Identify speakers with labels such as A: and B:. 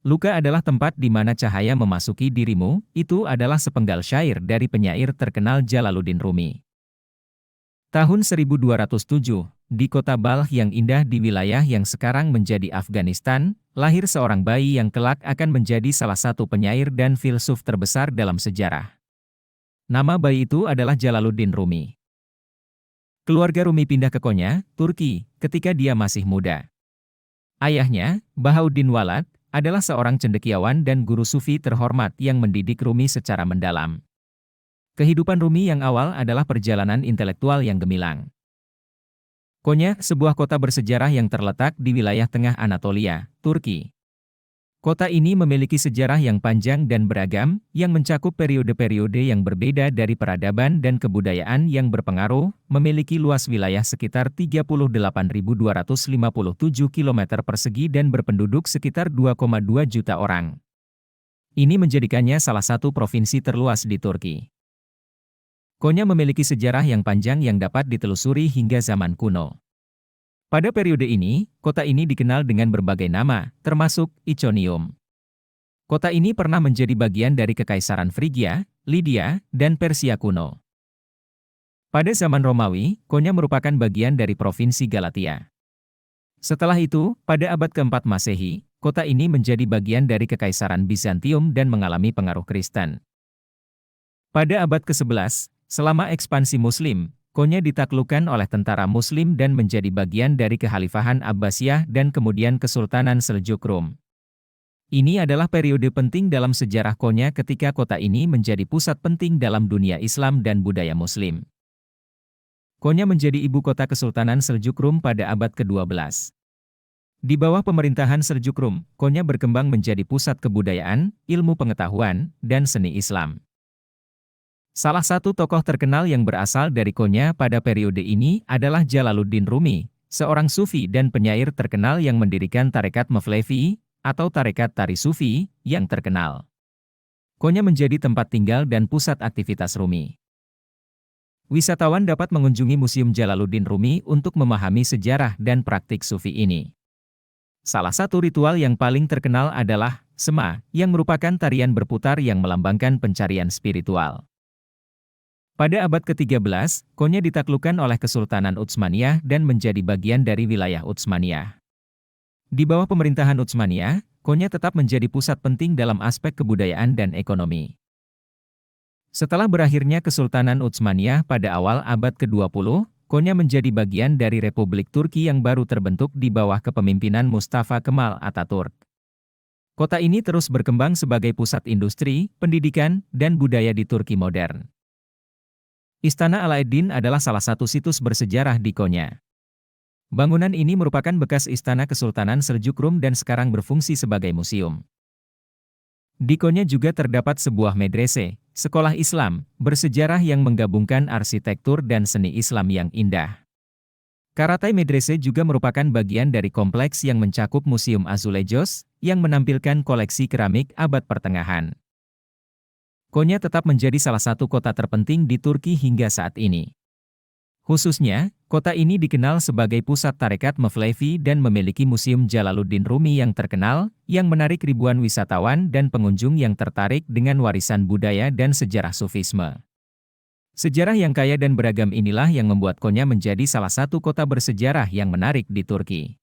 A: Luka adalah tempat di mana cahaya memasuki dirimu, itu adalah sepenggal syair dari penyair terkenal Jalaluddin Rumi. Tahun 1207, di kota Balkh yang indah di wilayah yang sekarang menjadi Afghanistan, lahir seorang bayi yang kelak akan menjadi salah satu penyair dan filsuf terbesar dalam sejarah. Nama bayi itu adalah Jalaluddin Rumi. Keluarga Rumi pindah ke Konya, Turki, ketika dia masih muda. Ayahnya, Bahauddin Walad, adalah seorang cendekiawan dan guru sufi terhormat yang mendidik Rumi secara mendalam. Kehidupan Rumi yang awal adalah perjalanan intelektual yang gemilang. Konya, sebuah kota bersejarah yang terletak di wilayah tengah Anatolia, Turki. Kota ini memiliki sejarah yang panjang dan beragam, yang mencakup periode-periode yang berbeda dari peradaban dan kebudayaan yang berpengaruh, memiliki luas wilayah sekitar 38.257 km persegi dan berpenduduk sekitar 2,2 juta orang. Ini menjadikannya salah satu provinsi terluas di Turki. Konya memiliki sejarah yang panjang yang dapat ditelusuri hingga zaman kuno. Pada periode ini, kota ini dikenal dengan berbagai nama, termasuk Iconium. Kota ini pernah menjadi bagian dari Kekaisaran Frigia, Lydia, dan Persia kuno. Pada zaman Romawi, Konya merupakan bagian dari Provinsi Galatia. Setelah itu, pada abad ke-4 Masehi, kota ini menjadi bagian dari Kekaisaran Bizantium dan mengalami pengaruh Kristen. Pada abad ke-11, selama ekspansi Muslim, Konya ditaklukkan oleh tentara Muslim dan menjadi bagian dari Kekhalifahan Abbasiyah dan kemudian Kesultanan Seljuk Rum. Ini adalah periode penting dalam sejarah Konya ketika kota ini menjadi pusat penting dalam dunia Islam dan budaya Muslim. Konya menjadi ibu kota Kesultanan Seljuk Rum pada abad ke-12. Di bawah pemerintahan Seljuk Rum, Konya berkembang menjadi pusat kebudayaan, ilmu pengetahuan, dan seni Islam. Salah satu tokoh terkenal yang berasal dari Konya pada periode ini adalah Jalaluddin Rumi, seorang sufi dan penyair terkenal yang mendirikan tarekat Mevlevi, atau tarekat tari sufi, yang terkenal. Konya menjadi tempat tinggal dan pusat aktivitas Rumi. Wisatawan dapat mengunjungi Museum Jalaluddin Rumi untuk memahami sejarah dan praktik sufi ini. Salah satu ritual yang paling terkenal adalah Sema, yang merupakan tarian berputar yang melambangkan pencarian spiritual. Pada abad ke-13, Konya ditaklukkan oleh Kesultanan Utsmaniyah dan menjadi bagian dari wilayah Utsmaniyah. Di bawah pemerintahan Utsmaniyah, Konya tetap menjadi pusat penting dalam aspek kebudayaan dan ekonomi. Setelah berakhirnya Kesultanan Utsmaniyah pada awal abad ke-20, Konya menjadi bagian dari Republik Turki yang baru terbentuk di bawah kepemimpinan Mustafa Kemal Atatürk. Kota ini terus berkembang sebagai pusat industri, pendidikan, dan budaya di Turki modern. Istana Alauddin adalah salah satu situs bersejarah di Konya. Bangunan ini merupakan bekas istana Kesultanan Seljuk Rum dan sekarang berfungsi sebagai museum. Di Konya juga terdapat sebuah medrese, sekolah Islam, bersejarah yang menggabungkan arsitektur dan seni Islam yang indah. Karatai Medrese juga merupakan bagian dari kompleks yang mencakup Museum Azulejos, yang menampilkan koleksi keramik abad pertengahan. Konya tetap menjadi salah satu kota terpenting di Turki hingga saat ini. Khususnya, kota ini dikenal sebagai pusat tarekat Mevlevi dan memiliki Museum Jalaluddin Rumi yang terkenal, yang menarik ribuan wisatawan dan pengunjung yang tertarik dengan warisan budaya dan sejarah sufisme. Sejarah yang kaya dan beragam inilah yang membuat Konya menjadi salah satu kota bersejarah yang menarik di Turki.